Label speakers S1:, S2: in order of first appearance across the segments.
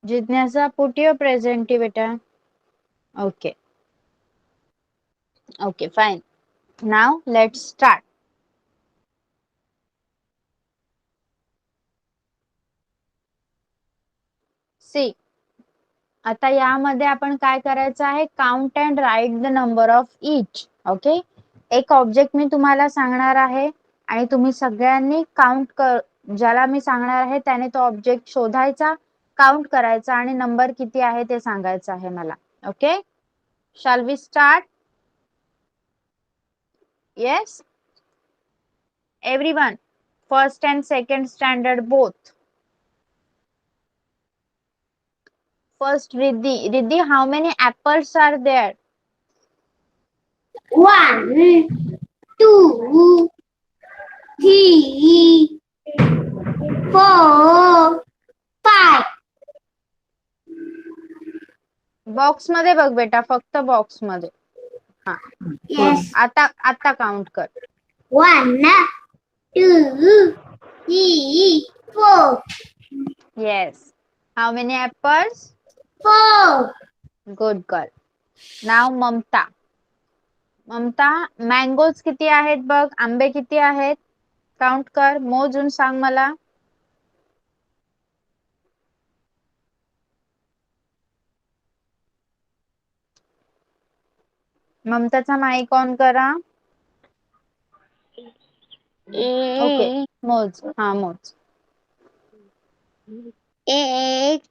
S1: Jitnasa, put your present beta. Okay. Okay, fine. Now let's start. See, आता यामध्ये आपण काय करायचं आहे, count and write the number of each. Okay, एक ऑब्जेक्ट मी तुम्हाला सांगणार आहे आणि तुम्ही सगळ्यांनी काउंट ज्याला मी सांगणार आहे त्याने तो ऑब्जेक्ट शोधायचा, काउंट करायचा आणि नंबर किती आहे ते सांगायचं आहे मला. Okay, shall we start? Yes, everyone, first and second standard both. First, Riddhi. Riddhi, how many apples are there?
S2: 1, 2, 3, 4, 5.
S1: Box मध्ये बघ बेटा, फक्त बॉक्स मध्ये. हा,
S2: Yes.
S1: आता काउंट कर.
S2: 1, 2, 3, 4.
S1: Yes. How many apples?
S2: 4.
S1: Good girl. Now Mamata. Mamata, mangoes किती आहेत बघ, आंबे किती आहेत, काउंट कर, मोजून सांग मला. ममताचा माईक ऑन करा. ओके, मोज. हा, मोज.
S2: 1,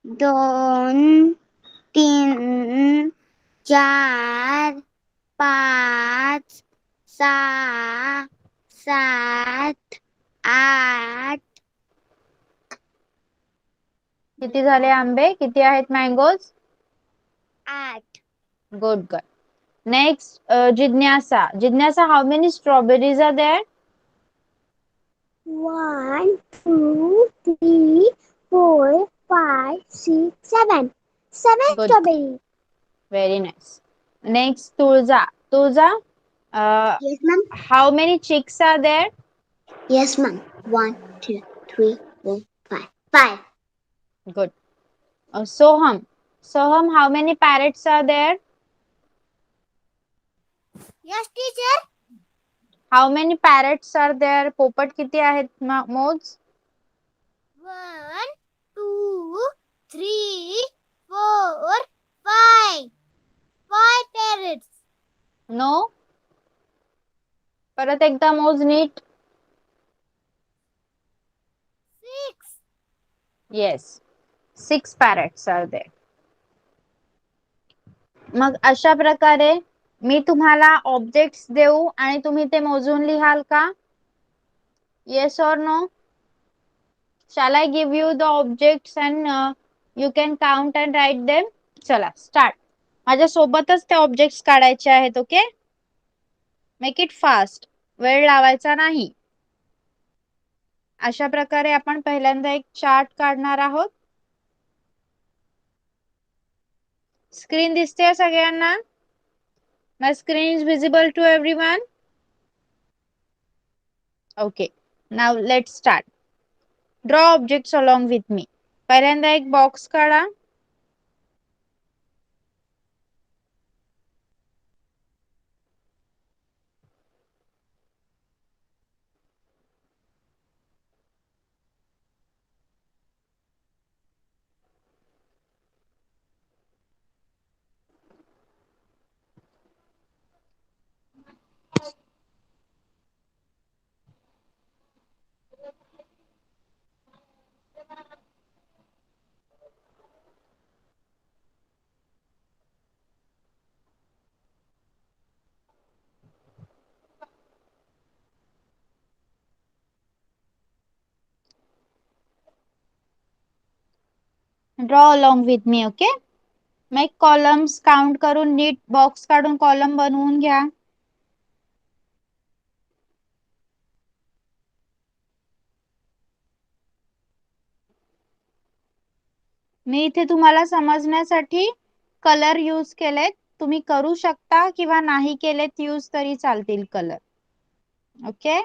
S2: 2, 3, 4, 5, 6, 7, 8.
S1: किती झाले आंबे, किती आहेत मँगोज?
S2: 8.
S1: Good girl. नेक्स्ट, जिज्ञासा. जिज्ञासा, हाउ many strawberries R there?
S2: 1, 2, 3, 4, 5, 6, 7. 7
S1: Good.
S2: strawberries.
S1: Very nice. Next, Tulza. Tulza,
S2: Yes, ma'am.
S1: how many chicks are there?
S2: Yes, ma'am. 1, 2, 3, 4, 5. 5.
S1: Good. Soham. Soham, how many parrots are there?
S2: Yes, teacher.
S1: How many parrots are there? पोपट किती आहेत मोज?
S2: 1, 2, 3, 4, 5. 5 parrots.
S1: No. परत एकदा मोज नीट.
S2: 6.
S1: Yes. 6 parrots are there. मग अशा प्रकारे मी तुम्हाला ऑब्जेक्ट्स देऊ आणि तुम्ही ते मोजून लिहाल का? Yes or no? Shall I give you the objects and you can count and write them? चला स्टार्ट. माझ्या सोबतच ते ऑब्जेक्ट्स काढायचे आहेत. ओके, मेक इट फास्ट, वेळ लावायचा नाही. अशा प्रकारे आपण पहिल्यांदा एक चार्ट काढणार आहोत. स्क्रीन दिसते सगळ्यांना? My screen is visible to everyone? Okay, now let's start. Draw objects along with me. पहिल्यांदा एक बॉक्स काढा. Draw along with me. Okay, make columns, count करून नीट बॉक्स काढून कॉलम बनवून घ्या. मी इथे तुम्हाला समजण्यासाठी कलर यूज केलेत. तुम्ही करू शकता किंवा नाही केलेत यूज तरी चालतील कलर. ओके,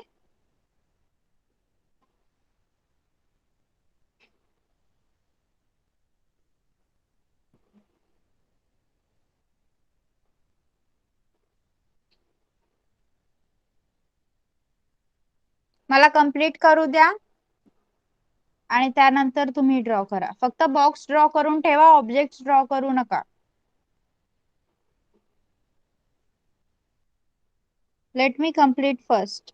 S1: मला कंप्लीट करू द्या आणि त्यानंतर तुम्ही ड्रॉ करा. फक्त बॉक्स ड्रॉ करून ठेवा, ऑब्जेक्ट ड्रॉ करू नका. Let me complete first.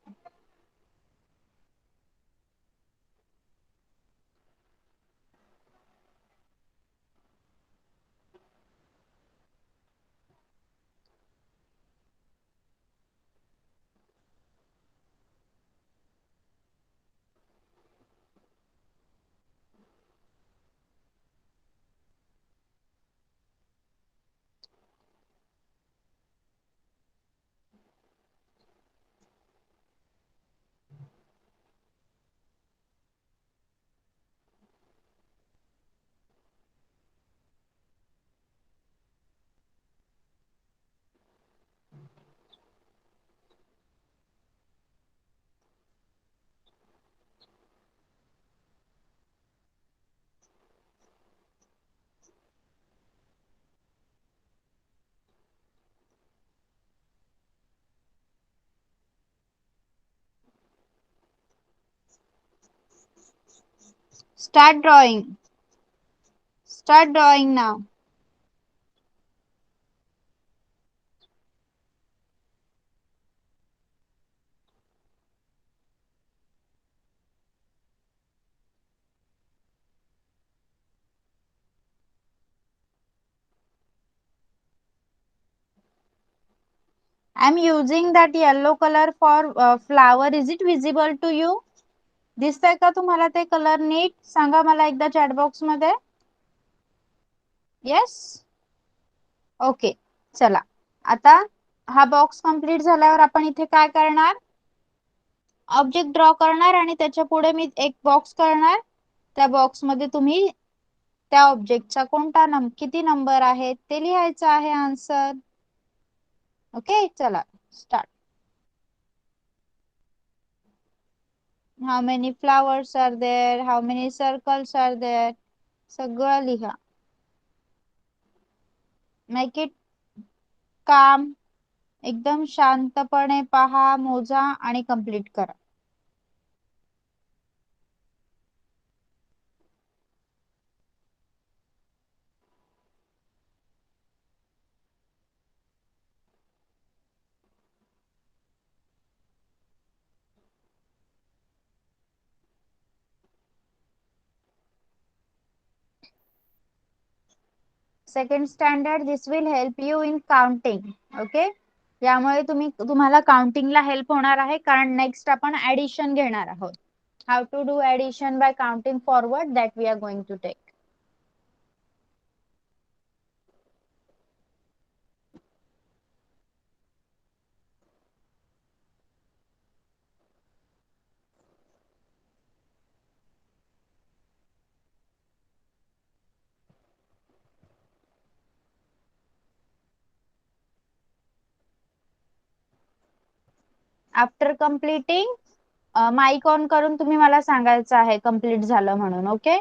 S1: Start drawing. Start drawing now. I'm using that yellow color for flower. Is it visible to you? दिसतंय का तुम्हाला ते कलर नीट? सांगा मला एकदा चॅट बॉक्स मध्ये. येस. ओके, चला. आता हा बॉक्स कंप्लीट झाल्यावर आपण इथे काय करणार? ऑब्जेक्ट ड्रॉ करणार आणि त्याच्या पुढे मी एक बॉक्स करणार. त्या बॉक्स मध्ये तुम्ही त्या ऑब्जेक्टचा किती नंबर आहे ते लिहायचं आहे आन्सर. ओके, चला start. How many flowers are there? How many circles are there? सगळं लिहा. मेक इट काम. एकदम शांतपणे पहा, मोजा आणि कंप्लीट करा. Second standard, this will help you in counting. Okay, यामुळे तुम्हाला काउंटिंगला हेल्प होणार आहे, कारण नेक्स्ट आपण ऍडिशन घेणार आहोत. How to do addition by counting forward, that we are going to take. After completing, mic on करून तुम्ही मला सांगायचं आहे कम्प्लीट झालं म्हणून. ओके,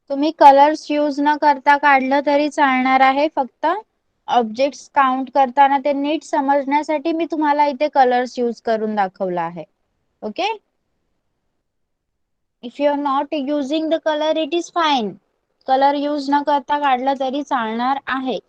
S1: तुम्ही कलर्स यूज न करता काढलं तरी चालणार आहे. फक्त ऑब्जेक्ट्स काउंट करताना ते नीट समजण्यासाठी मी तुम्हाला इथे कलर्स यूज करून दाखवला आहे. Okay. If you are not using the colour it is fine. Colour use न करता काढलं तरी चालणार आहे.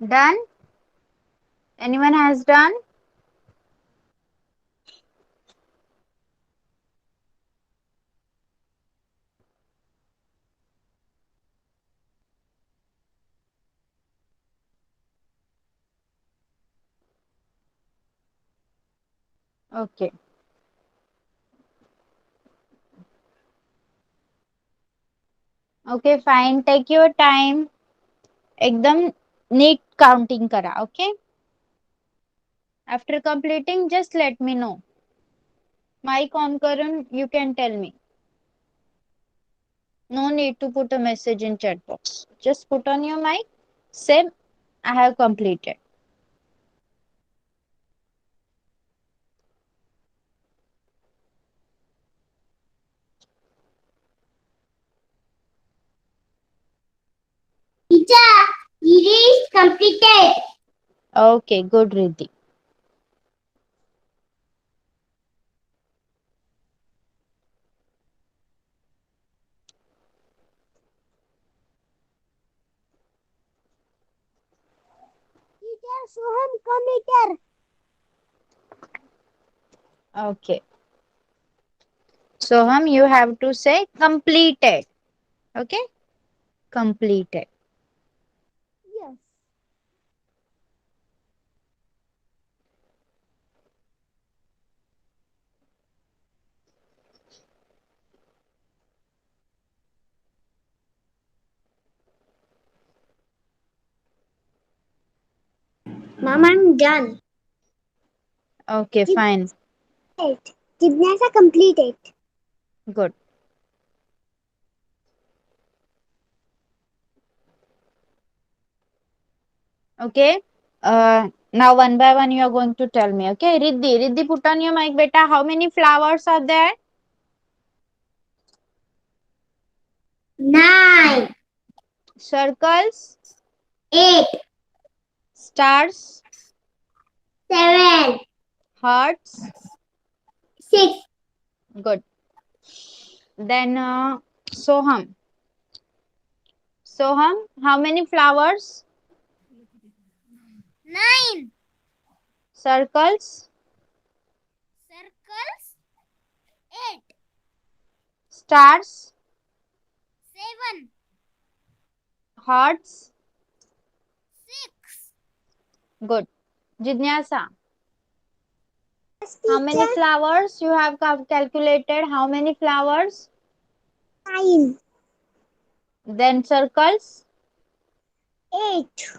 S1: Done? Anyone has done? Okay. Okay, fine. Take your time. एकदम नीट काउंटिंग करा. Okay. After completing, just let me know. Mic on करून you can tell me. No need to put a message in chat box. Just put on your mic. Say, I have completed.
S2: Teacher, it is completed.
S1: Okay, good, Riddhi.
S2: Teacher, Soham, come here.
S1: Okay. Soham, you have to say completed. Okay? Completed.
S2: Yes. Mom, I'm done.
S1: Okay, fine.
S2: Gymnasa completed.
S1: Good. Okay. Now one by one you are going to tell me. Okay, Riddhi. Riddhi, put on your mic, beta. How many flowers are there?
S2: 9,
S1: Circles,
S2: 8,
S1: stars,
S2: 7,
S1: hearts.
S2: 6,
S1: Good. Then Soham. Soham, how many flowers?
S2: 9.
S1: Circles,
S2: Circles, 8,
S1: stars,
S2: 7,
S1: hearts.
S2: 6.
S1: Good. Jignasa.
S2: Yes,
S1: How many
S2: teacher.
S1: flowers you have calculated? How many flowers?
S2: 9.
S1: Then circles,
S2: 8.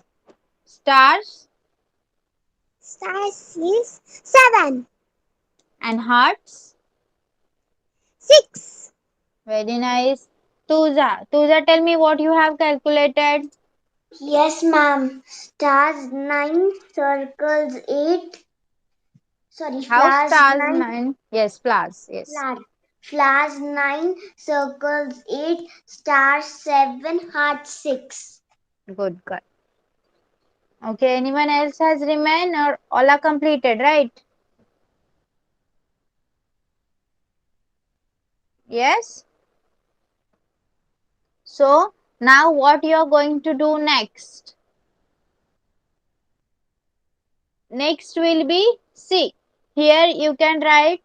S1: stars,
S2: Stars is 7.
S1: and hearts.
S2: 6.
S1: Very nice. Tuja, tell me what you have calculated.
S2: Yes, ma'am. Stars 9, circles 8. Sorry,
S1: How
S2: flowers
S1: stars
S2: 9.
S1: 9? Yes, flowers. Yes.
S2: Flowers 9, circles 8, stars 7, heart 6.
S1: Good, good. Okay, anyone else has remained or all are completed, right? Yes. So now what you are going to do next? Next will be see. Here you can write,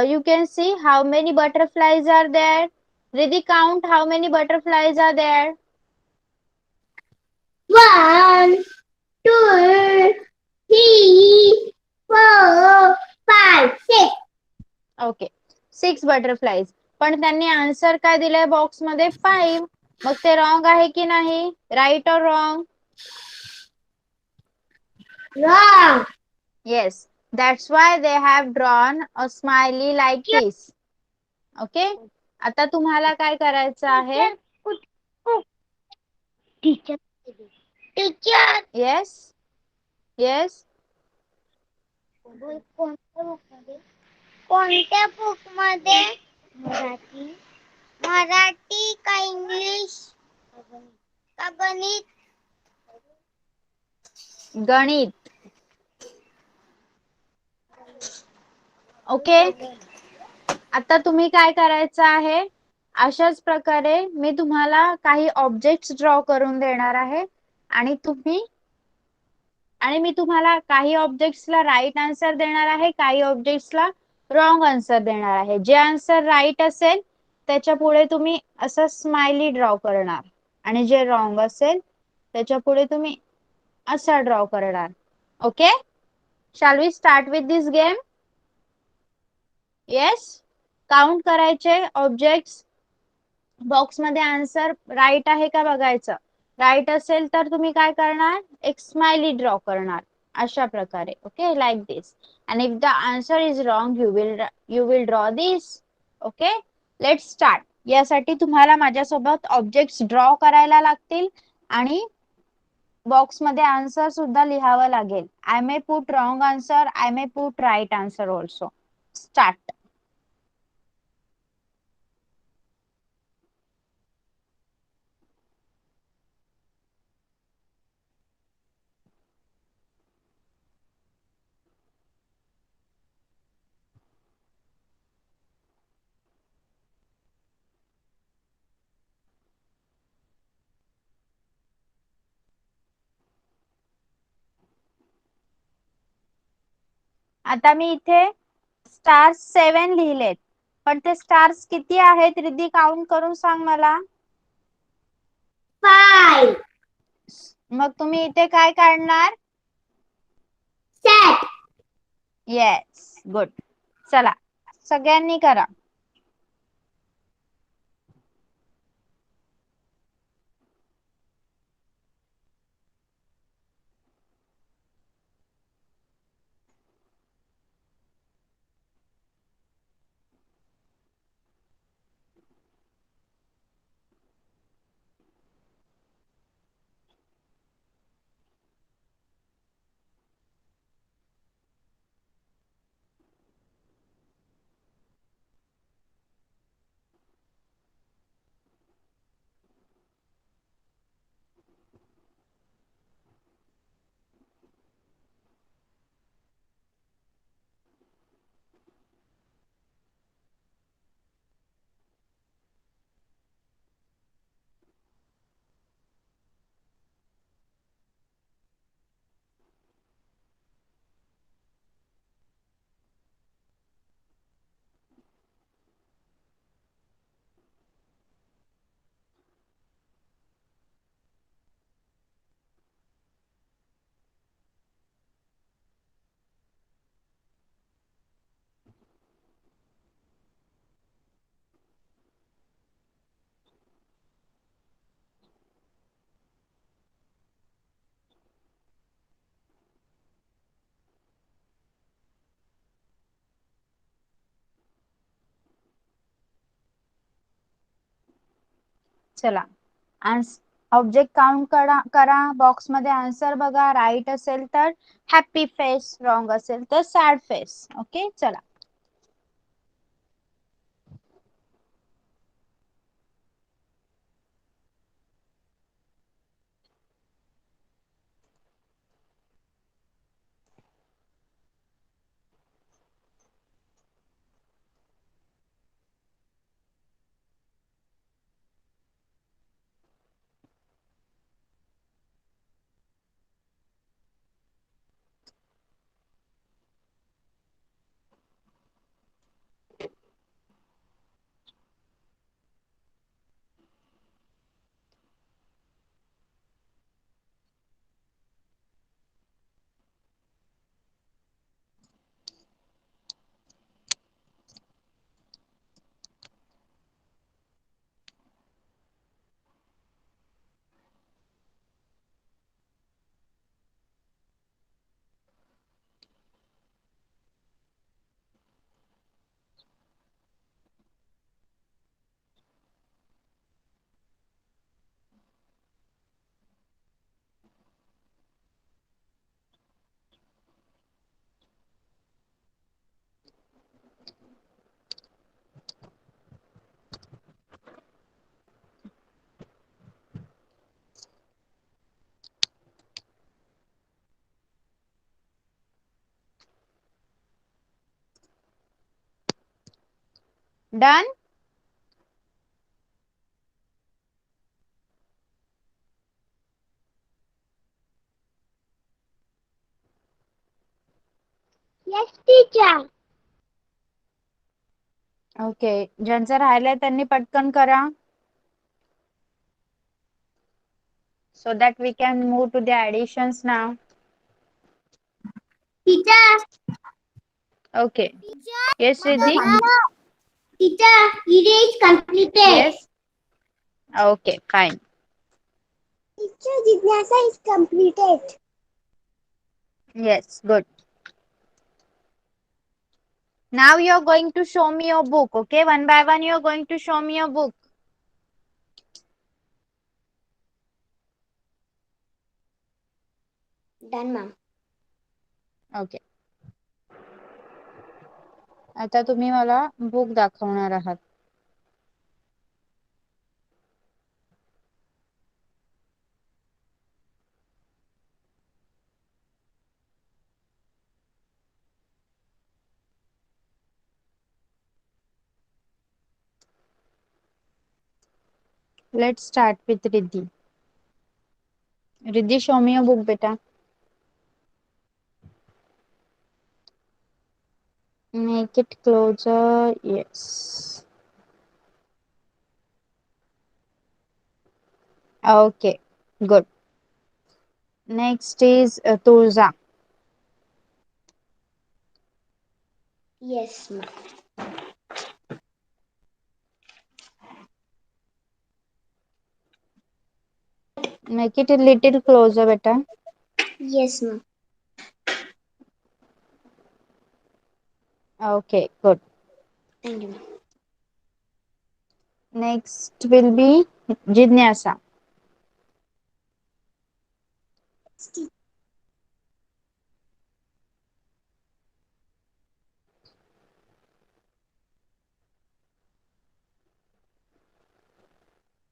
S1: you can see how many butterflies are there. Riddhi, count how many butterflies are there.
S2: 1, 2, 3, 4, 5, 6.
S1: Okay 6 butterflies. पण त्यांनी answer काय दिलाय box मध्ये 5. मग ते wrong आहे की नाही? राईट और wrong?
S2: Wrong.
S1: Yes, that's why they have drawn a smiley like this. Okay, आता तुम्हाला काय करायचं आहे?
S2: Teacher. Teacher.
S1: Yes yes.
S2: कोणत्या बुक मध्ये? मराठी. मराठी का इंग्लिश? का गणित?
S1: गणित. ओके, आता तुम्ही काय करायचं आहे? अशाच प्रकारे मी तुम्हाला काही ऑब्जेक्ट्स ड्रॉ करून देणार आहे आणि मी तुम्हाला काही ऑब्जेक्ट्सला राईट आन्सर देणार आहे, काही ऑब्जेक्ट्सला रॉंग आन्सर देणार आहे. जे आन्सर राईट असेल त्याच्या पुढे तुम्ही असं स्माइली ड्रॉ करणार आणि जे रॉंग असेल त्याच्या पुढे तुम्ही असा ड्रॉ करणार. Okay, shall we start with this game? Yes. Count करायचे ऑब्जेक्ट्स. बॉक्स मध्ये आन्सर राईट आहे का बघायचं. राईट असेल तर तुम्ही काय करणार? एक स्माइली ड्रॉ करणार अशा प्रकारे. Okay, like this. and if the answer is wrong you will draw this. Okay, let's start. यासाठी तुम्हाला माझ्यासोबत ऑब्जेक्ट्स ड्रॉ करायला लागतील आणि बॉक्स मध्ये आन्सर सुद्धा लिहावं लागेल. I may put wrong answer, I may put right answer also. Start. आता मी इथे स्टार्स 7 लिहिलेत, पण ते स्टार्स किती आहेत रिद्धी? काउंट करून सांग मला.
S2: 5.
S1: मग तुम्ही इथे काय काढणार?
S2: Set.
S1: Yes, good. चला सगळ्यांनी करा. चला ऑब्जेक्ट काउंट करा बॉक्स मध्ये आन्सर बघा. राईट असेल तर हॅपी फेस, रॉंग असेल तर सॅड फेस. ओके चला. डन.
S2: Yes, teacher.
S1: ओके, ज्यांचं राहिलंय त्यांनी पटकन करा. So that we can move to the additions now.
S2: Teacher.
S1: Okay. Yes, Riddhi?
S2: Teacher, it is completed.
S1: Yes. Okay, fine.
S2: Teacher, Jignasa is completed.
S1: Yes, good. Now you're going to show me your book. Okay, one by one you're going to show me your book.
S2: Done, ma'am.
S1: Okay. आता तुम्ही मला book दाखवणार आहात. Let's start with Riddhi. Riddhi, show me your book, beta. Make it closer. Yes. Okay, good. Next is Tulza.
S2: Yes, ma'am.
S1: Make it a little closer, beta.
S2: Yes, ma'am.
S1: Okay, good.
S2: Thank you, ma'am.
S1: Next will be Jignasa.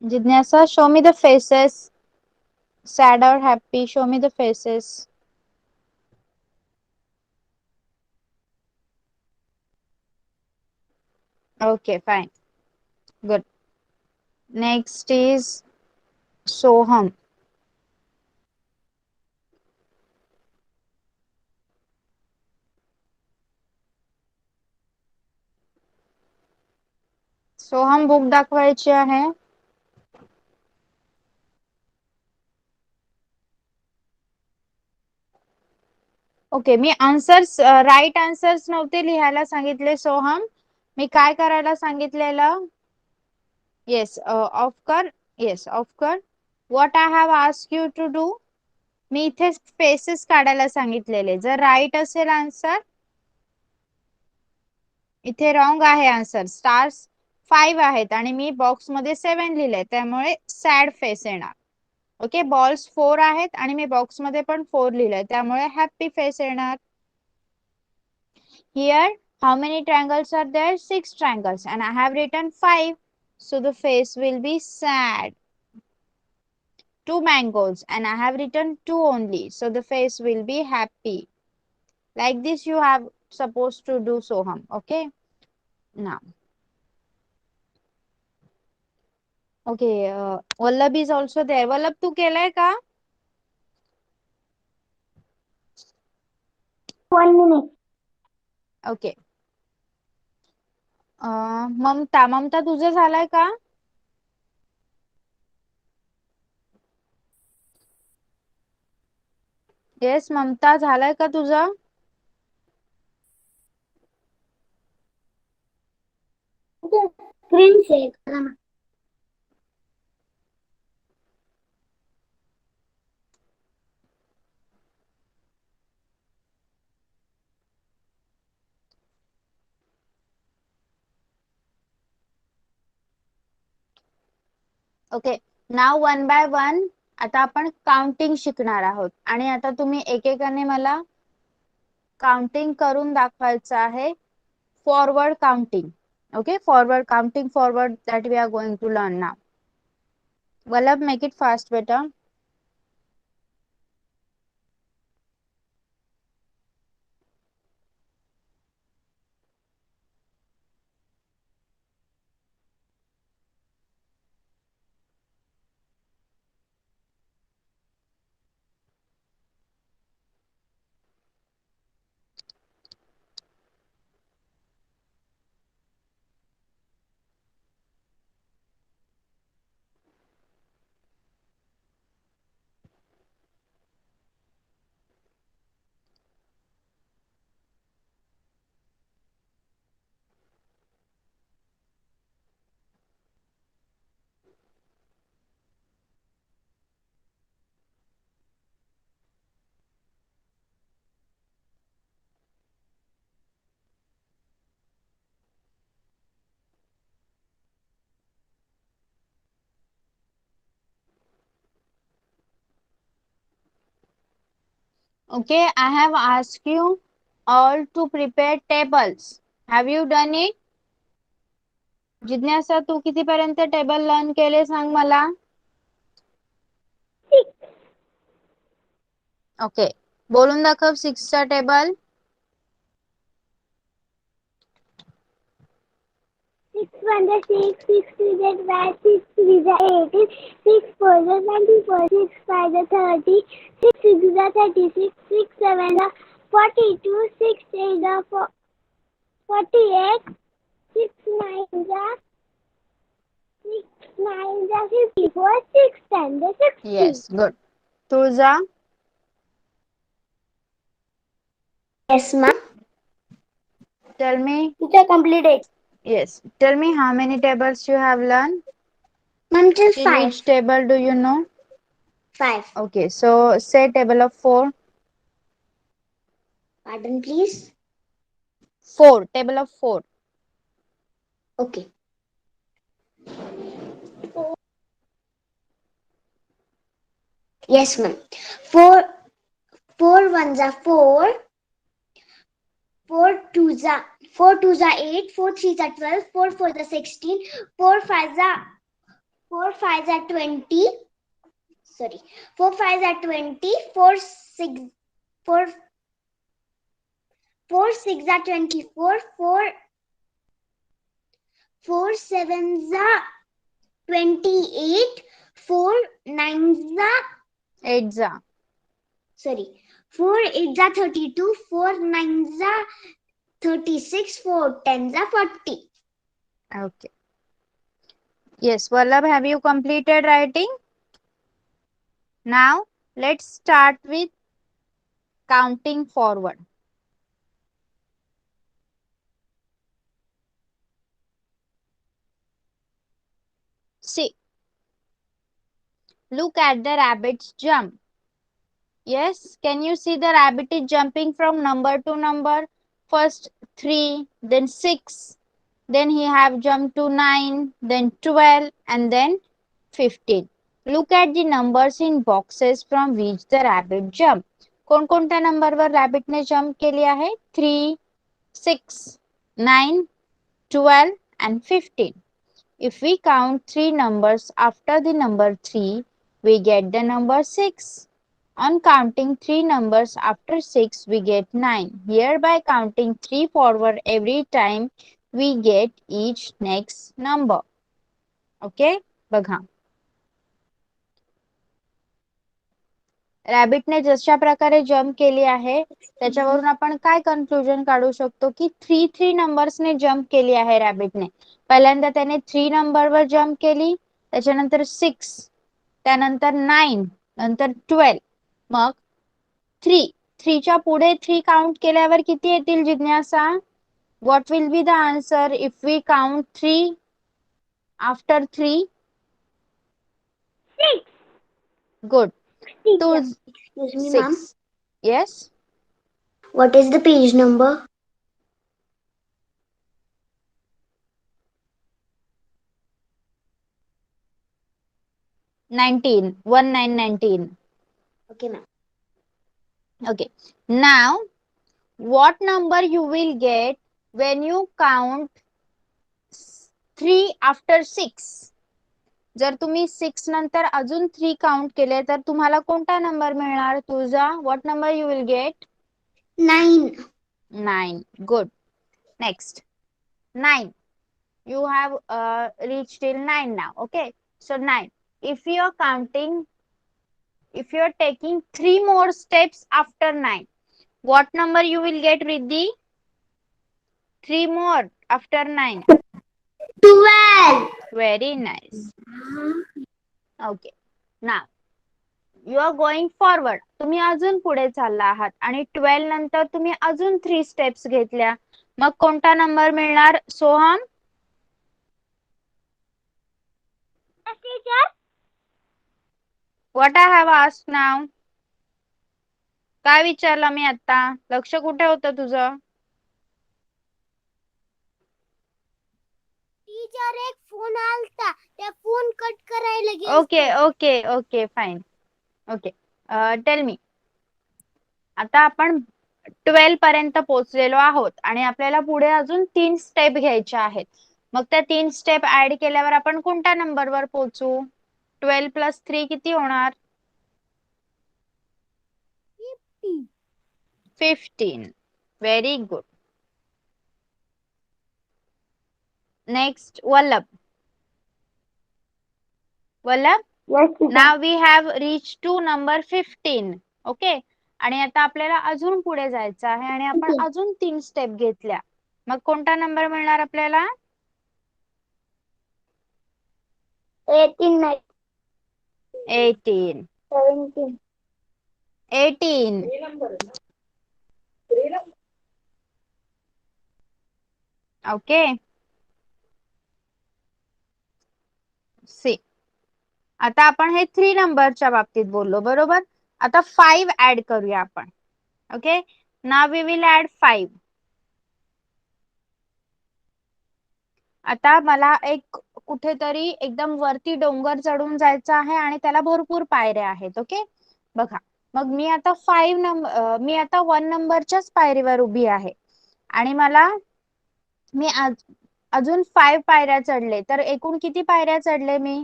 S1: Jignasa, show me the faces. Sad or happy, show me the faces. Okay, fine. Good. Next is Soham. Soham book दाखवायची आहे. Okay, मी answers write answers नव्हते लिहायला सांगितले सोहम. मी काय करायला सांगितलेलं? येस, ऑफ कर. येस, ऑफ कर. What I have ask you to do. मी इथे फेसेस काढायला सांगितलेले. जर राईट असेल आन्सर, इथे रॉंग आहे आन्सर. स्टार्स 5 आहेत आणि मी बॉक्स मध्ये 7 लिहिलंय, त्यामुळे सॅड फेस येणार. ओके, बॉल्स 4 आहेत आणि मी बॉक्स मध्ये पण 4 लिहिलंय, त्यामुळे हॅपी फेस येणार. Here, how many triangles are there? 6 triangles, and I have written 5. So the face will be sad. 2 mangoes, and I have written 2 only. So the face will be happy. Like this, you have supposed to do Soham. Okay. Now. Okay. Vallabh is also there. Vallabh, तू केलाय का?
S2: 1 minute.
S1: Okay. Mamata तुझं झालाय का? Yes Mamata, झालाय का तुझा?
S2: Screen share करा ना.
S1: ओके, नाव 1 by 1 आता आपण काउंटिंग शिकणार आहोत आणि आता तुम्ही एकेकाने मला काउंटिंग करून दाखवायचं आहे. Forward counting. Okay, forward counting forward that we are going to learn now. Vallabh, make it fast beta. Okay, I have asked you all to prepare tables. Have you done it? जिज्ञासा, तू कितीपर्यंत table learn केले सांग मला. Okay, बोलून दाखव 6 चा table.
S2: 6 1 6, 6 2 12, 6 3 18, 6 4 24, 6 5 30, 6 6 36, 6 7 42, 6 8 48, 6 9 54, 6 10 60.
S1: Yes, good. Tulja.
S2: Yes, ma'am.
S1: Tell me.
S2: Teacher completed.
S1: Yes, tell me how many tables you have learned.
S2: Ma'am, just
S1: In
S2: 5.
S1: which table do you know?
S2: 5.
S1: Okay, so say table of 4.
S2: Pardon, please.
S1: 4, table of 4.
S2: Okay. Yes, ma'am. 4 ones are 4. 4 twos are 8. 4 threes are 12. 4 fours are 16. 4 fives are 20. Sorry. 4 fives are 20. 4 6 are 24. 4 sevens are 28. 4 nines are
S1: 8 za.
S2: sorry. 4 8s are 32. 4 9s are 36. 4 10s are 40.
S1: Okay. Yes, Vallabh, have you completed writing? Now, let's start with counting forward. See, look at the rabbit's jump. Yes, can you see the rabbit is jumping from number to number? First 3, then 6, then he have jumped to 9, then 12, and then 15. Look at the numbers in boxes from which the rabbit jumped. कोणकोणत्या नंबरवर रॅबिटने jump केली आहे? 3, 6, 9, 12 and 15. If we count 3 numbers after the number 3, we get the number 6. On counting 3 numbers after 6, we get 9. Here by counting 3 forward every time, we get each next number. Okay? बघा. रॅबिटने जशा प्रकारे jump केली आहे त्याच्यावरून आपण काय conclusion काढू शकतो की 3 नंबर्सने जम्प केली आहे रॅबिटने. पहिल्यांदा त्याने 3 नंबरवर जम्प केली, त्याच्यानंतर 6, त्यानंतर 9, नंतर 12, मग 3 च्या पुढे 3 काउंट केल्यावर किती येतील जिज्ञासा? What will be the answer if we count 3 after 3?
S2: 6.
S1: Good.
S2: Excuse me, ma'am.
S1: 6. Yes.
S2: What is the page number?
S1: 19. 1919.
S2: Okay, ma'am.
S1: Okay. Now, what number you will get when you count 3 after 6? जर तुम्ही 6 नंतर अजून 3 count केले तर तुम्हाला कोणता number मिळणार तुझा? What number you will get?
S2: 9.
S1: 9. Good. Next. 9. You have reached till 9 now. Okay. So 9. If you are counting, if you are taking 3 more steps after 9, what number you will get, Riddhi? 3 more after 9.
S2: 12.
S1: Very nice. Okay. Now, you are going forward. तुम्ही अजून पुढे चालला आहात आणि 12 नंतर तुम्ही अजून 3 steps घेतल्या. मग कोणता नंबर मिळणार Soham?
S2: Yes, teacher.
S1: What I have asked now? काय विचारलं मी आता? लक्ष कुठे होतं तुझं?
S2: टीचर एक फोन आलता, त्या फोन कट करायला गेलो.
S1: Okay okay okay fine. Okay. Tell me. आता आपण 12 पर्यंत पोहोचलेलो आहोत आणि आपल्याला पुढे अजून 3 स्टेप घ्यायच्या आहेत. मग त्या 3 स्टेप ऍड केल्यावर आपण कोणत्या नंबरवर पोहोचू? 12 + 3 किती होणार? 15. Very good. Next, Vallabh. Vallabh?
S2: Yes, teacher.
S1: Now we have reached to number 15. Okay. आणि आता आपल्याला अजून पुढे जायचं आहे आणि आपण अजून 3 स्टेप घेतल्या. मग कोणता नंबर मिळणार आपल्याला?
S2: 18.
S1: 18.
S2: 17.
S1: 18. ओके. सी. आता आपण हे 3 नंबरच्या बाबतीत बोललो बरोबर. आता 5 ऍड करूया आपण. Okay. Now we will add 5. आता मला एक कुठेतरी एकदम वरती डोंगर चढून जायचं आहे आणि त्याला भरपूर पायऱ्या आहेत. ओके. बघा. मग मी आता 1 नंबरच्याच पायरीवर उभी आहे आणि मी अजून 5 पायऱ्या चढले तर एकूण किती पायऱ्या चढले मी?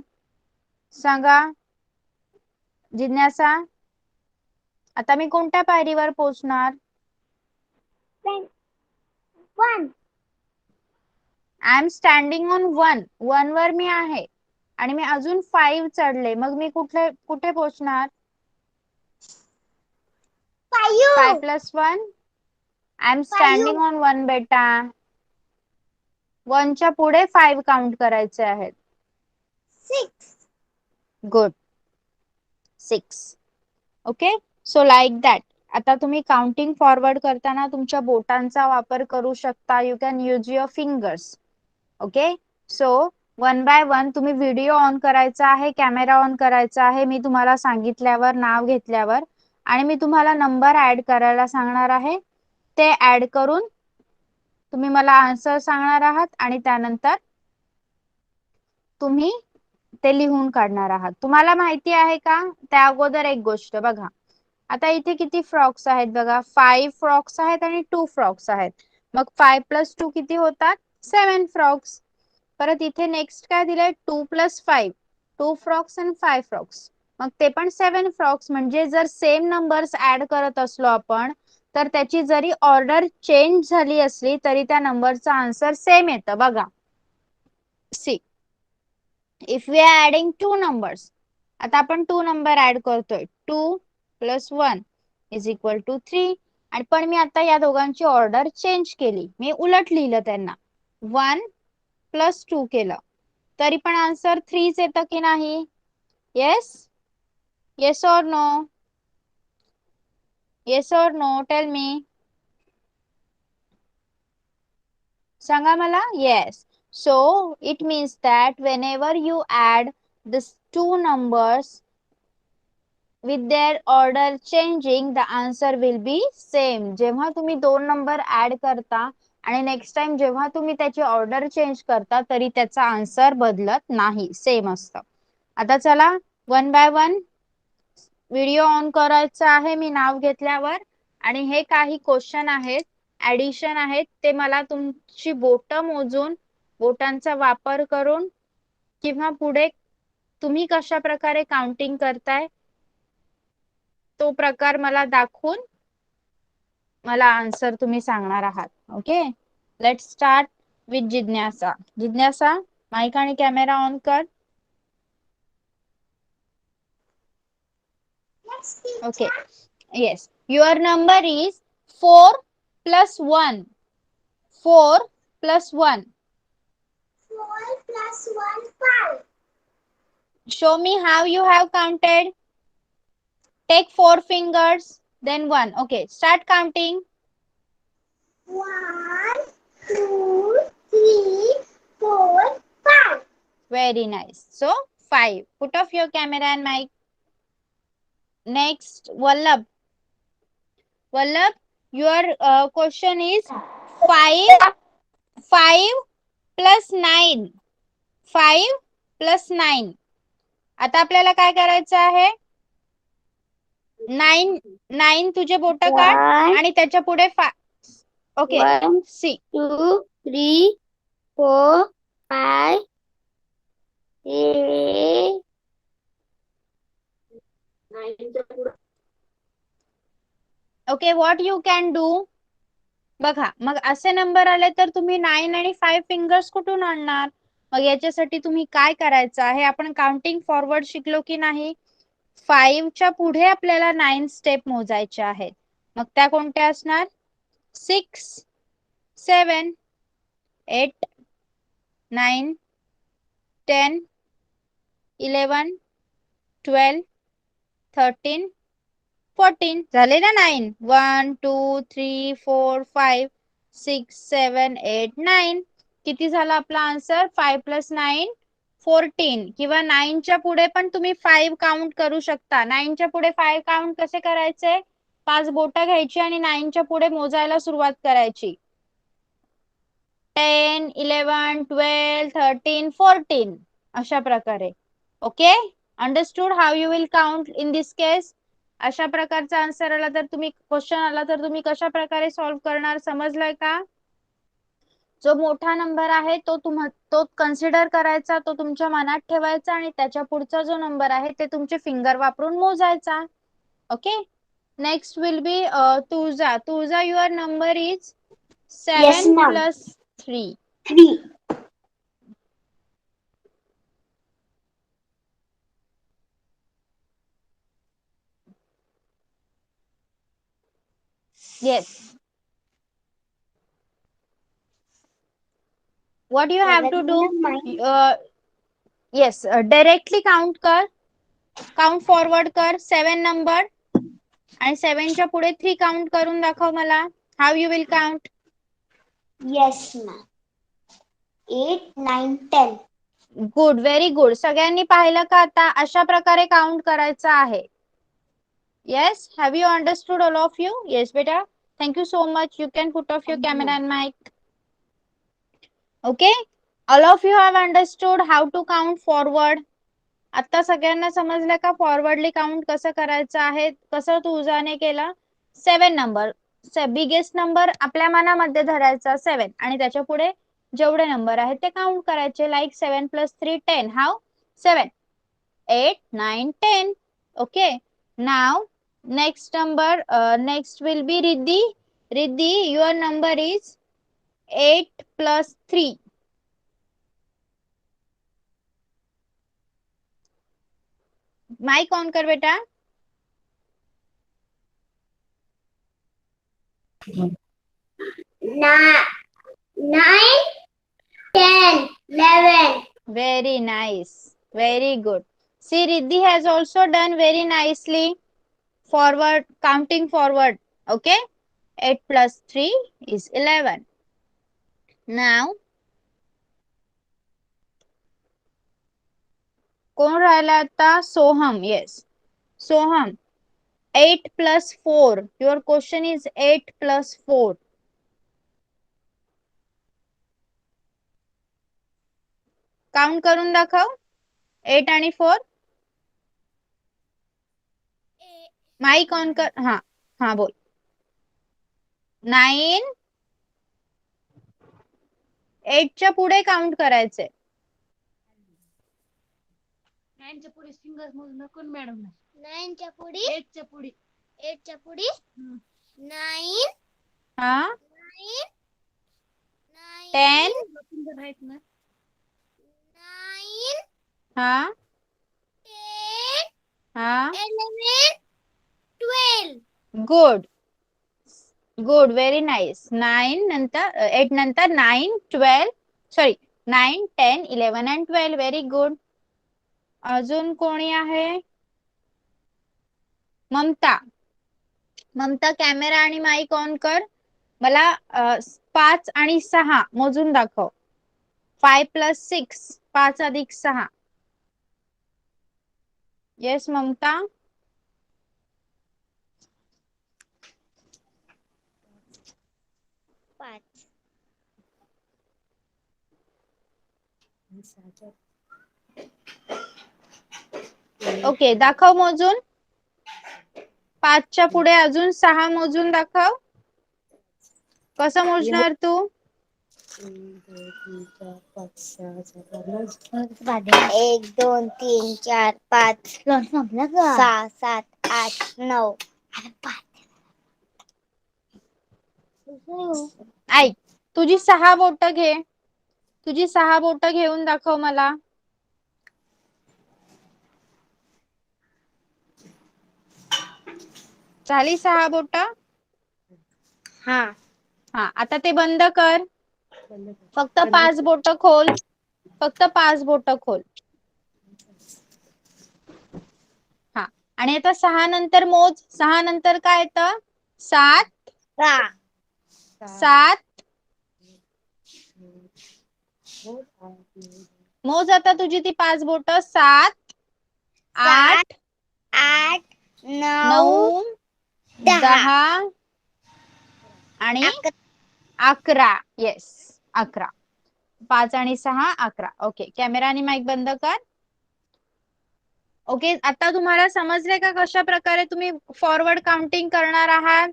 S1: सांगा जिज्ञासा. आता मी कोणत्या पायरीवर पोहोचणार?
S2: 1.
S1: I am standing on 1. 1 वर मी आहे आणि मी अजून 5 चढले. मग मी कुठे पोहोचणार? 5 + 1. आय एम स्टँडिंग ऑन 1 बेटा. 1 च्या पुढे 5 काउंट करायचे आहेत.
S2: 6.
S1: Good. 6. Okay. So like that. आता तुम्ही काउंटिंग फॉरवर्ड करताना तुमच्या बोटांचा वापर करू शकता. You can use your fingers. Okay. So 1 by 1 तुम्ही व्हिडिओ ऑन करायचा आहे, कॅमेरा ऑन करायचा आहे. मी तुम्हाला सांगितल्यावर, नाव घेतल्यावर आणि मी तुम्हाला नंबर ऍड करायला सांगणार आहे. ते ऍड करून तुम्ही मला आन्सर सांगणार आहात आणि त्यानंतर तुम्ही ते लिहून काढणार आहात. तुम्हाला माहिती आहे का, त्या अगोदर एक गोष्ट बघा, आता इथे किती फ्रॉक्स आहेत बघा, 5 फ्रॉक्स आहेत आणि 2 फ्रॉक्स आहेत. मग 5 + 2 किती होतात, 7 फ्रॉक्स. परत इथे नेक्स्ट काय दिलंय, 2 + 5, 2 फ्रॉक्स आणि 5 फ्रॉक्स, मग ते पण 7 फ्रॉक्स. म्हणजे जर सेम नंबर्स ऍड करत असलो आपण, तर त्याची जरी ऑर्डर चेंज झाली असली तरी त्या नंबरचा आन्सर सेम येतं बघा. See, if we are adding 2 numbers, आता आपण 2 नंबर ऍड करतोय, 2 + 1 = 3. आणि पण मी आता या दोघांची ऑर्डर चेंज केली, मी उलट लिहिलं त्यांना, 1 + 2 केलं, तरी पण आन्सर 3 येतं की नाही? Yes, yes or no? Yes or no, tell me. सांगा मला. Yes. So it means that whenever you add these two numbers with their order changing, the answer will be same. जेव्हा तुम्ही दोन नंबर ऍड करता आणि next time जेव्हा तुम्ही त्याची ऑर्डर चेंज करता तरी त्याचा आन्सर बदलत नाही, सेम असतं. आता चला 1 बाय 1 व्हिडिओ ऑन करायचा आहे मी नाव घेतल्यावर, आणि हे काही क्वेश्चन आहेत, ऍडिशन आहेत, ते मला तुमची बोट मोजून, बोटांचा वापर करून किंवा पुढे तुम्ही कशा प्रकारे काउंटिंग करताय तो प्रकार मला दाखवून मला आन्सर तुम्ही सांगणार आहात. ओके, लेट्स स्टार्ट विथ जिज्ञासा. जिज्ञासा, माइक आणि कॅमेरा ऑन कर. Okay, yes, your number is 4 + 1. 4 + 1.
S2: 4 + 1, 5.
S1: Show me how you have counted. Take 4 fingers, then 1. Okay, start counting.
S2: 1, 2, 3, 4, 5.
S1: Very nice. So 5. Put off your camera and mic. Next, Vallabh. Vallabh, your question is 5 + 9. 5 + 9. आता आपल्याला काय करायचं आहे, 9 तुझे बोट काढ आणि त्याच्या पुढे 5. Okay,
S2: 1,
S1: see.
S2: 2, 3, 4, 5, 8, 9.
S1: Okay, what you can do. बघा, मग असे नंबर आले तर तुम्ही 9 आणि 5 फिंगर्स कुठून आणणार? मग याच्यासाठी तुम्ही काय करायचं आहे, आपण काउंटिंग फॉरवर्ड शिकलो की नाही. 5 च्या पुढे आपल्याला 9 स्टेप मोजायच्या आहेत. मग त्या कोणत्या असणार, 6, 7, 8, 9, 10, 11, 12, 13, 14. झाले ना 9. 1, 2, 3, 4, 5, 6, 7, 8, 9. किती झाला आपला आन्सर, 5 + 9, 14. किंवा 9 च्या पुढे पण तुम्ही 5 काउंट करू शकता. 9 च्या पुढे 5 काउंट कसे करायचे, 5 बोटं घ्यायची आणि 9 च्या पुढे मोजायला सुरुवात करायची. 10, 11, 12, 13, 14 अशा प्रकारे. Okay, understood how you will count in this case. अशा प्रकारचा आन्सर आला तर तुम्ही, क्वेश्चन आला तर तुम्ही कशा प्रकारे सॉल्व्ह करणार, समजलंय का? जो मोठा नंबर आहे तो कन्सिडर करायचा, तो तुमच्या मनात ठेवायचा आणि त्याच्या पुढचा जो नंबर आहे ते तुमचे फिंगर वापरून मोजायचा. Okay, next will B Tulja. Tulja, your number is 7 + 3.
S2: 3.
S1: Yes. What you have to do? Yes, directly count कर, काउंट फॉरवर्ड कर 7 नंबर आणि 7 च्या पुढे 3 काउंट करून दाखव मला. How you will count.
S2: Yes, ma'am. 8, 9, 10.
S1: Good, very good. सगळ्यांनी पाहिलं का आता, अशा प्रकारे काउंट करायचं आहे. Yes, have you understood all of you. Yes बेटा, thank you so much. You can put off your camera and mic. Okay, all of you have understood how to count forward. आता सगळ्यांना समजलं का forwardly count कसं करायचं आहे, कसं तुझाने केलं. 7 नंबर, बिगेस्ट नंबर आपल्या मनामध्ये धरायचा 7 आणि त्याच्या पुढे जेवढे नंबर आहेत ते काउंट करायचे. Like 7 + 3 10. How? 7 8 9 10. Okay, now next number, next will be Riddhi. Riddhi, your number is 8 + 3. Mic on कर बेटा.
S2: 9, 10, 11.
S1: Very nice. Very good. See, Riddhi has also done very nicely. Forward, counting forward. Okay. 8 + 3 is 11. Now, कोण राहिला आता? Soham. Yes. Soham. 8 + 4. Your question is 8 + 4. Count करून दाखव. 8 आणि 4. Mic on कर. हा बोल. 9. 8 च्या पुढे काउंट करायचे.
S3: 9 च्या पुढे फिंगर मोजू नको मॅडम.
S2: 9 च्या पुढे
S3: 8 च्या पुढे
S2: 8 च्या पुढे 9,
S1: हा
S2: 9,
S1: 10.
S3: फिंगर आहेत ना.
S2: 9,
S1: हा
S2: 10,
S1: हा
S2: 11, 12.
S1: गुड. Good, very nice. 9 नंतर 8 नंतर 9 12, सॉरी 9 10 11 and 12. Very good. अजून कोणी आहे? ममता. ममता, कॅमेरा आणि माइक ऑन कर. मला 5 आणि 6 मोजून दाखव. 5 + 6, 5 + 6. येस ममता.
S2: 5.
S1: ओके, दाखव मोजून. 5 च्या पुढे अजून 6 मोजून दाखव. कसं मोजणार तू?
S2: 1 2 3 4 5 6 7 8 9.
S1: ऐक, तुझी 6 बोट घे. तुझी 6 बोट घेऊन दाखव मला. झाली 6 बोट?
S2: हा.
S1: हा, आता ते बंद कर. फक्त 5 बोट खोल. फक्त 5 बोट खोल. हा, आणि आता 6 नंतर मोज. 6 नंतर काय येतं? 7 7. मोज आता तुझी ती 5 बोट. 7 8
S2: 8 9
S1: 9
S2: 10
S1: 10 आणि 11. येस, 11. 5 आणि 6 11. ओके, कॅमेरा आणि माइक बंद कर. ओके, आता तुम्हाला समजले का कशा प्रकारे तुम्ही फॉरवर्ड काउंटिंग करणार आहात?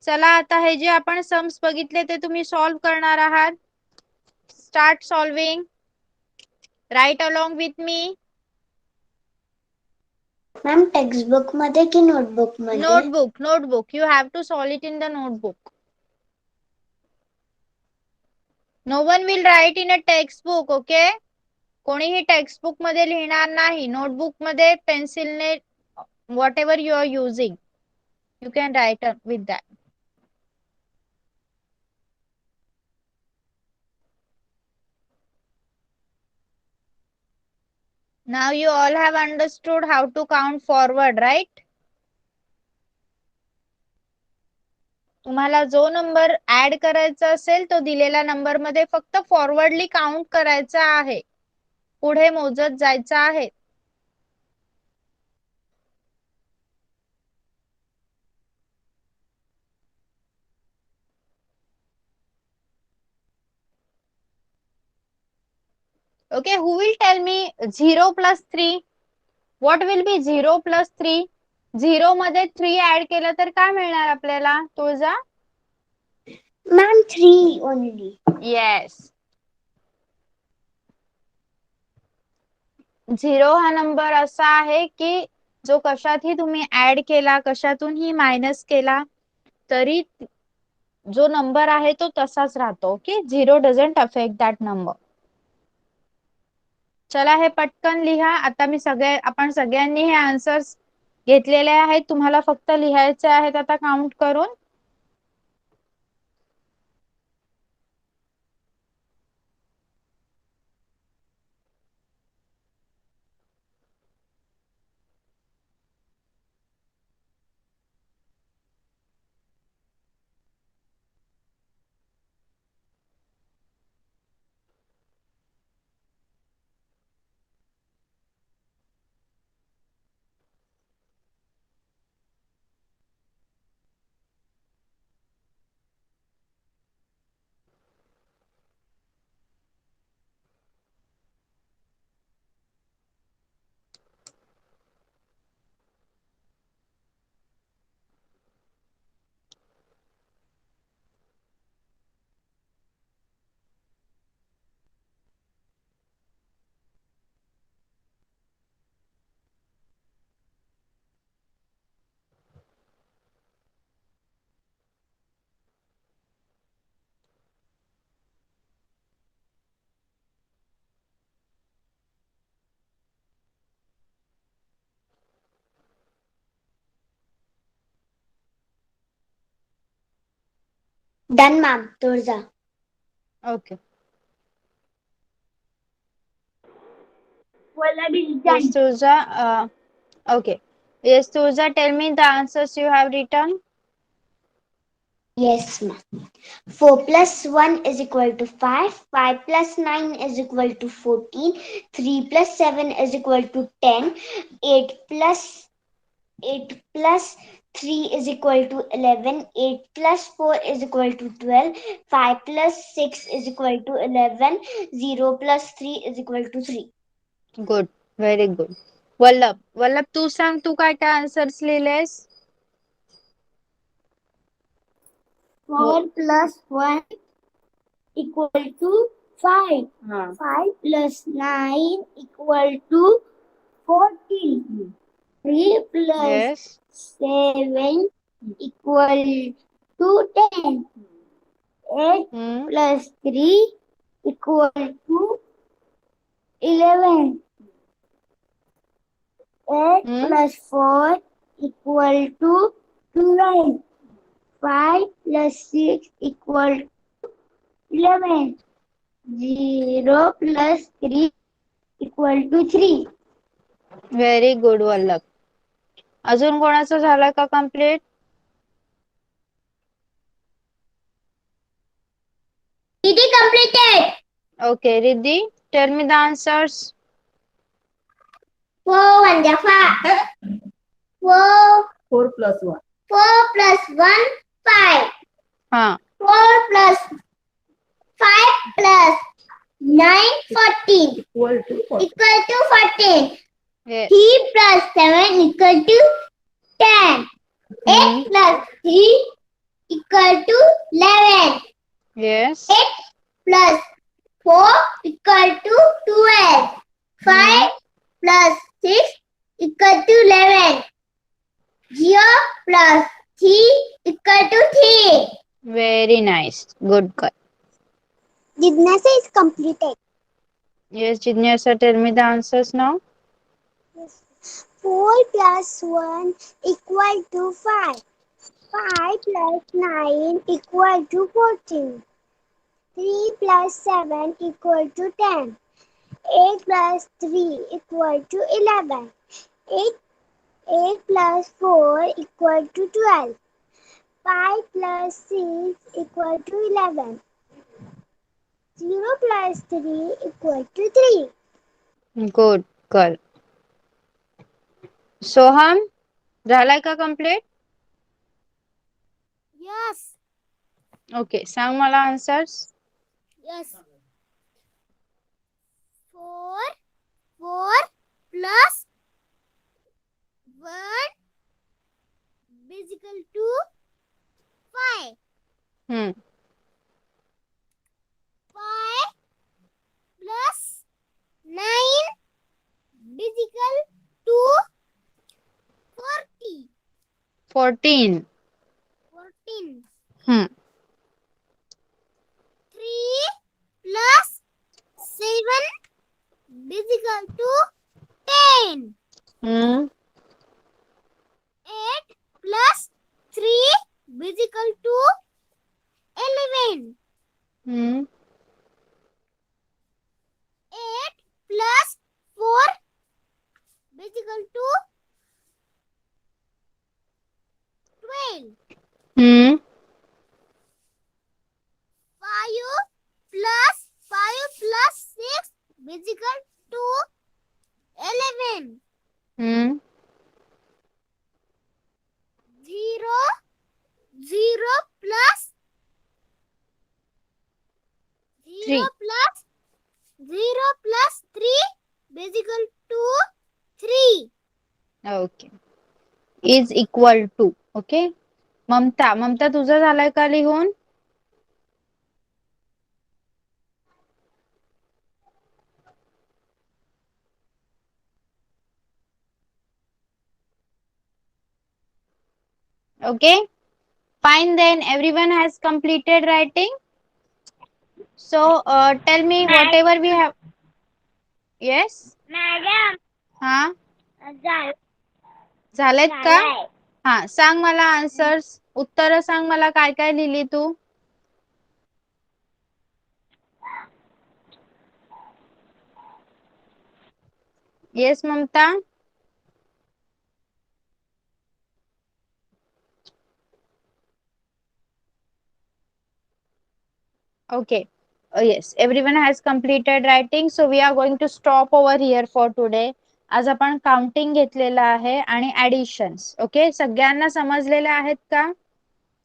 S1: चला, आता हे जे आपण सम्स बघितले ते तुम्ही सॉल्व करणार आहात. Start solving. Right along with me.
S2: Ma'am textbook मध्ये की नोटबुक मध्ये?
S1: Notebook. Notebook. You have to solve it in the notebook. No one will write in a textbook. Okay, कोणीही टेक्स्टबुक मध्ये लिहिणार नाही. नोटबुक मध्ये पेन्सिलने whatever you are using you can write with that. Now you all have understood how to count forward, right? तुम्हाला जो number add करायचा असेल तो दिलेल्या नंबर मध्ये फक्त फॉरवर्डली काउंट करायचा आहे. पुढे मोजत जायचं आहे. Okay, who will tell me 0 plus 3? What will be 0 plus 3? 0 मध्ये 3 ऍड केलं तर काय मिळणार आपल्याला तुळजा?
S2: Ma'am, 3 only.
S1: येस. 0 हा नंबर असा आहे की जो कशातही तुम्ही ऍड केला, कशातूनही मायनस केला तरी जो नंबर आहे तो तसाच राहतो. Okay, 0 doesn't affect that number. चला हे पटकन लिहा. आता आपण सगळ्यांनी हे आन्सर्स घेतलेले आहेत. तुम्हाला फक्त लिहायचे आहेत आता काउंट करून.
S2: Done, ma'am. Turja.
S1: Okay.
S2: Wallaby is
S1: Yes,
S2: done.
S1: Turja. Okay. Yes, Turja, tell me the answers you have written.
S2: Yes, ma'am. 4 plus 1 is equal to 5. 5 plus 9 is equal to 14. 3 plus 7 is equal to 10. 8 plus 3 is equal to 11. 8 plus 4 is equal to 12. 5 plus 6 is equal to 11. 0 plus 3 is equal to 3.
S1: Good, very good. Vallabh तू सांग, तू काय काय answers लिहिलेस?
S2: 4 plus 1 equal to 5. 5 plus 9 equal to 14. 3 plus
S1: yes.
S2: 7 equal to 10. 8 plus 3 equal to 11. 8 plus 4 equal to 12. 5 plus 6 equal to 11. 0 plus 3 equal to 3.
S1: Very good Vallabh. अजून कोणाचं झालं का complete?
S2: It is completed.
S1: Okay, Riddhi, tail me the answers.
S2: 4 1 5. 4 plus 1. 4 plus 1 5.
S1: हा.
S2: 4 plus 5 plus 9 14. Equal to 14.
S1: Yes.
S2: 3 plus 7 equal to 10. 8 plus 3 equal to 11.
S1: Yes.
S2: 8 plus 4 equal to 12. 5 plus 6 equal to 11. 0 plus 3 equal to 3.
S1: Very nice, good girl.
S2: Jignasa is completed.
S1: Yes, Jignasa, tell me the answers now.
S2: 4 plus 1 equal to 5. 5 plus 9 equal to 14. 3 plus 7 equal to 10. 8 plus 3 equal to 11. 8 plus 4 equal to 12. 5 plus 6 equal to 11. 0 plus 3 equal to 3.
S1: Good girl. Soham, झालाय का complete?
S2: Yes.
S1: Okay, सांग मला answers.
S2: Yes.
S1: 14.
S2: 14.
S1: 3
S2: 3 plus 7 is equal to 10. 8 plus 3 is equal to 11. 8 plus 4 is equal to 12. 5 plus 6 is equal to 11. 0 plus
S1: 3.
S2: 0 plus 3 is equal to 3.
S1: Okay. Is equal to. Okay. Mamata तुझं झालंय का लिहून? Okay, fine, then everyone has completed writing. So tell me whatever we have. Yes.
S2: Madam
S1: हा, झालेत का? हा, सांग मला आन्सर्स, उत्तर सांग मला, काय काय लिहिली तू? Yes Mamta. Okay. Yes, everyone has completed writing, so we are going to stop over here for today. आज आपण काउंटिंग घेतलेलं आहे आणि ऍडिशन्स. ओके, सगळ्यांना समजलेले आहेत का?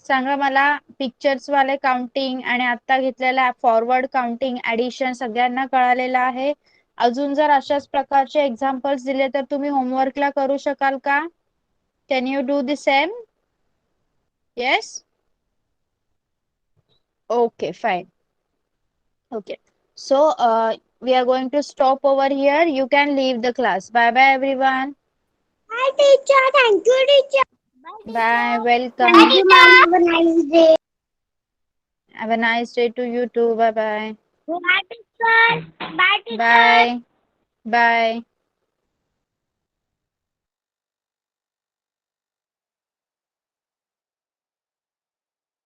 S1: सांगा मला. पिक्चर्स वाले काउंटिंग आणि आता घेतलेला फॉरवर्ड काउंटिंग, ऍडिशन सगळ्यांना कळालेलं आहे. अजून जर अशाच प्रकारचे एक्झाम्पल्स दिले तर तुम्ही होमवर्कला करू शकाल का? Can you do the same? Yes. Okay, fine. Okay, so we are going to stop over here. You can leave the class. Bye bye everyone.
S2: Bye teacher. Thank you teacher.
S1: Bye, welcome.
S2: Thank you ma'am. Have a nice day.
S1: Have a nice day to you too. Bye bye.
S2: Bye teacher. Bye teacher.
S1: Bye. Bye.